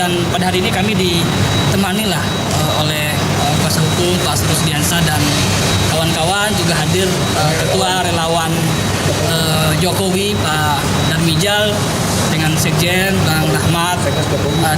Dan pada hari ini kami ditemani lah oleh kuasa hukum Pak Rusdiansa dan kawan-kawan, juga hadir ketua relawan Jokowi Pak Darmijal dengan Sekjen Bang Rahmat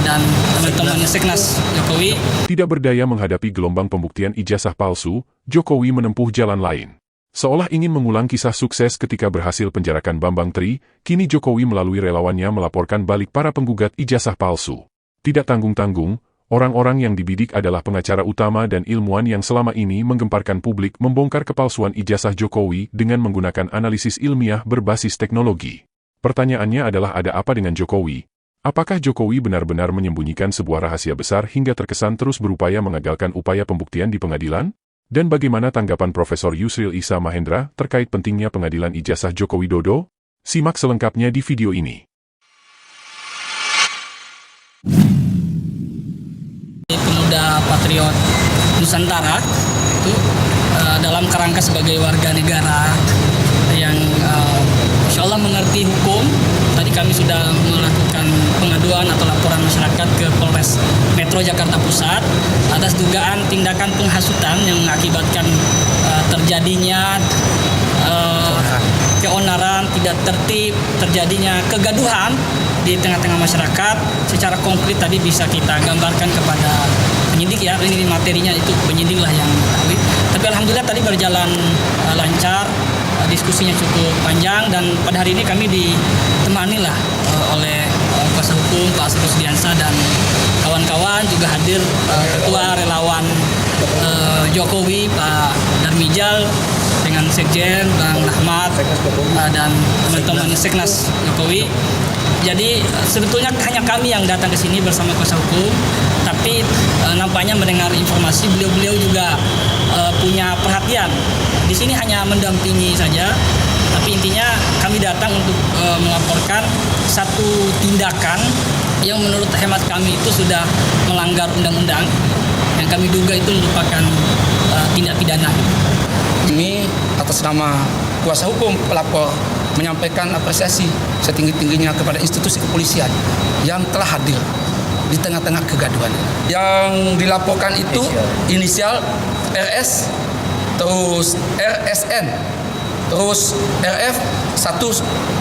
dan teman-teman Seknas Jokowi. Tidak berdaya menghadapi gelombang pembuktian ijazah palsu, Jokowi menempuh jalan lain. Seolah ingin mengulang kisah sukses ketika berhasil penjarakan Bambang Tri, kini Jokowi melalui relawannya melaporkan balik para penggugat ijazah palsu. Tidak tanggung-tanggung, orang-orang yang dibidik adalah pengacara utama dan ilmuwan yang selama ini menggemparkan publik membongkar kepalsuan ijazah Jokowi dengan menggunakan analisis ilmiah berbasis teknologi. Pertanyaannya adalah, ada apa dengan Jokowi? Apakah Jokowi benar-benar menyembunyikan sebuah rahasia besar hingga terkesan terus berupaya mengagalkan upaya pembuktian di pengadilan? Dan bagaimana tanggapan Profesor Yusril Issa Mahendra terkait pentingnya pengadilan ijazah Joko Widodo? Simak selengkapnya di video ini. Pemuda patriot Nusantara itu dalam kerangka sebagai warga negara yang insya Allah mengerti hukum. Tadi kami sudah melakukan pengaduan atau laporan masyarakat ke Polres Metro Jakarta Pusat atas dugaan tindakan penghasutan yang mengakibatkan terjadinya keonaran, tidak tertib, terjadinya kegaduhan di tengah-tengah masyarakat. Secara konkret tadi bisa kita gambarkan kepada penyidik ya, ini materinya itu penyidik lah yang mengetahui. Tapi alhamdulillah tadi berjalan lancar, diskusinya cukup panjang, dan pada hari ini kami ditemani lah oleh kuasa hukum Pak Rusdiansa dan kawan-kawan, juga hadir ketua relawan Jokowi Pak Darmijal dengan Sekjen Bang Rahmat dan teman-teman Seknas Jokowi. Jadi sebetulnya hanya kami yang datang ke sini bersama kuasa hukum, tapi nampaknya mendengar informasi beliau juga punya perhatian. Di sini hanya mendampingi saja, tapi intinya kami datang untuk melaporkan satu tindakan yang menurut hemat kami itu sudah melanggar undang-undang, yang kami duga itu merupakan tindak pidana. Kami atas nama kuasa hukum pelapor menyampaikan apresiasi setinggi-tingginya kepada institusi kepolisian yang telah hadir di tengah-tengah kegaduhan. Yang dilaporkan itu inisial RS, terus RSN, terus RF, satu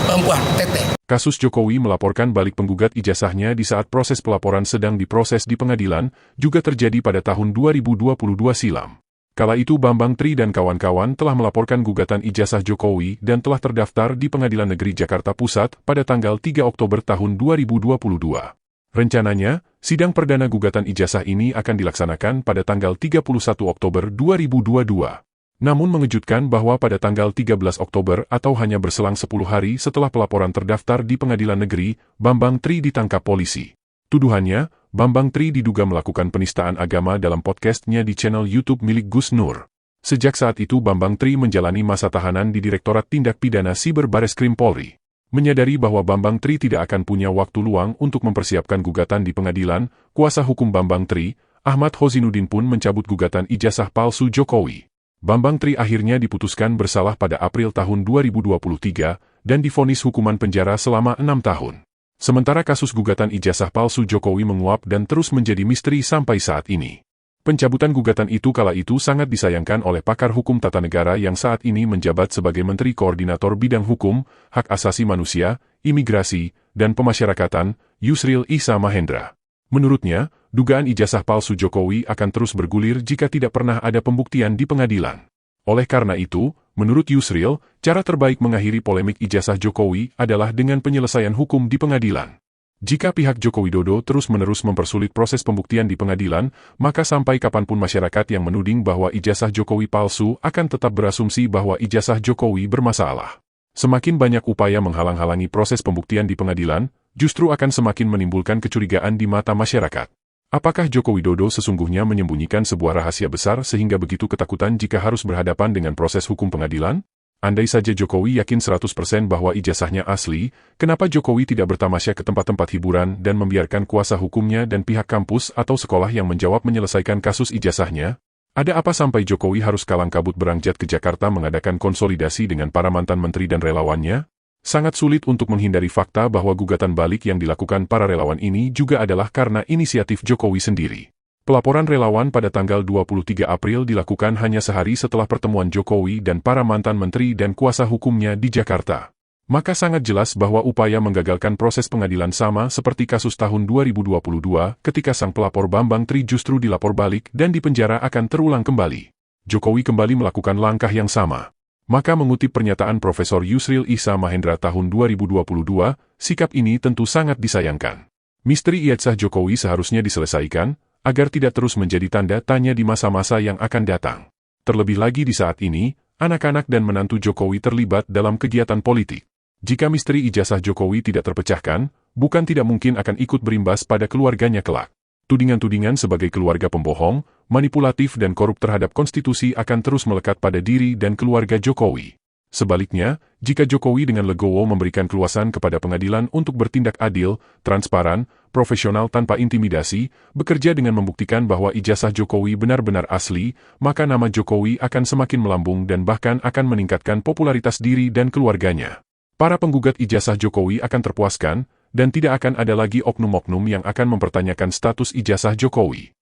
perempuan, TT. Kasus Jokowi melaporkan balik penggugat ijazahnya di saat proses pelaporan sedang diproses di pengadilan juga terjadi pada tahun 2022 silam. Kala itu Bambang Tri dan kawan-kawan telah melaporkan gugatan ijazah Jokowi dan telah terdaftar di Pengadilan Negeri Jakarta Pusat pada tanggal 3 Oktober tahun 2022. Rencananya, sidang perdana gugatan ijazah ini akan dilaksanakan pada tanggal 31 Oktober 2022. Namun mengejutkan bahwa pada tanggal 13 Oktober atau hanya berselang 10 hari setelah pelaporan terdaftar di Pengadilan Negeri, Bambang Tri ditangkap polisi. Tuduhannya, Bambang Tri diduga melakukan penistaan agama dalam podcastnya di channel YouTube milik Gus Nur. Sejak saat itu Bambang Tri menjalani masa tahanan di Direktorat Tindak Pidana Siber Bareskrim Polri. Menyadari bahwa Bambang Tri tidak akan punya waktu luang untuk mempersiapkan gugatan di pengadilan, kuasa hukum Bambang Tri, Ahmad Hozinuddin pun mencabut gugatan ijazah palsu Jokowi. Bambang Tri akhirnya diputuskan bersalah pada April tahun 2023 dan divonis hukuman penjara selama 6 tahun. Sementara kasus gugatan ijazah palsu Jokowi menguap dan terus menjadi misteri sampai saat ini. Pencabutan gugatan itu kala itu sangat disayangkan oleh pakar hukum tata negara yang saat ini menjabat sebagai Menteri Koordinator Bidang Hukum, Hak Asasi Manusia, Imigrasi, dan Pemasyarakatan, Yusril Issa Mahendra. Menurutnya, dugaan ijazah palsu Jokowi akan terus bergulir jika tidak pernah ada pembuktian di pengadilan. Oleh karena itu, menurut Yusril, cara terbaik mengakhiri polemik ijazah Jokowi adalah dengan penyelesaian hukum di pengadilan. Jika pihak Joko Widodo terus-menerus mempersulit proses pembuktian di pengadilan, maka sampai kapanpun masyarakat yang menuding bahwa ijazah Jokowi palsu akan tetap berasumsi bahwa ijazah Jokowi bermasalah. Semakin banyak upaya menghalang-halangi proses pembuktian di pengadilan, justru akan semakin menimbulkan kecurigaan di mata masyarakat. Apakah Joko Widodo sesungguhnya menyembunyikan sebuah rahasia besar sehingga begitu ketakutan jika harus berhadapan dengan proses hukum pengadilan? Andai saja Jokowi yakin 100% bahwa ijazahnya asli, kenapa Jokowi tidak bertamasya ke tempat-tempat hiburan dan membiarkan kuasa hukumnya dan pihak kampus atau sekolah yang menjawab menyelesaikan kasus ijazahnya? Ada apa sampai Jokowi harus kalang kabut beranjak ke Jakarta mengadakan konsolidasi dengan para mantan menteri dan relawannya? Sangat sulit untuk menghindari fakta bahwa gugatan balik yang dilakukan para relawan ini juga adalah karena inisiatif Jokowi sendiri. Pelaporan relawan pada tanggal 23 April dilakukan hanya sehari setelah pertemuan Jokowi dan para mantan menteri dan kuasa hukumnya di Jakarta. Maka sangat jelas bahwa upaya menggagalkan proses pengadilan sama seperti kasus tahun 2022 ketika sang pelapor Bambang Tri justru dilapor balik dan dipenjara akan terulang kembali. Jokowi kembali melakukan langkah yang sama. Maka mengutip pernyataan Profesor Yusril Ihsa Mahendra tahun 2022, sikap ini tentu sangat disayangkan. Misteri ijazah Jokowi seharusnya diselesaikan, agar tidak terus menjadi tanda tanya di masa-masa yang akan datang. Terlebih lagi di saat ini, anak-anak dan menantu Jokowi terlibat dalam kegiatan politik. Jika misteri ijazah Jokowi tidak terpecahkan, bukan tidak mungkin akan ikut berimbas pada keluarganya kelak. Tudingan-tudingan sebagai keluarga pembohong, manipulatif dan korup terhadap konstitusi akan terus melekat pada diri dan keluarga Jokowi. Sebaliknya, jika Jokowi dengan legowo memberikan keluasan kepada pengadilan untuk bertindak adil, transparan, profesional tanpa intimidasi, bekerja dengan membuktikan bahwa ijazah Jokowi benar-benar asli, maka nama Jokowi akan semakin melambung dan bahkan akan meningkatkan popularitas diri dan keluarganya. Para penggugat ijazah Jokowi akan terpuaskan, dan tidak akan ada lagi oknum-oknum yang akan mempertanyakan status ijazah Jokowi.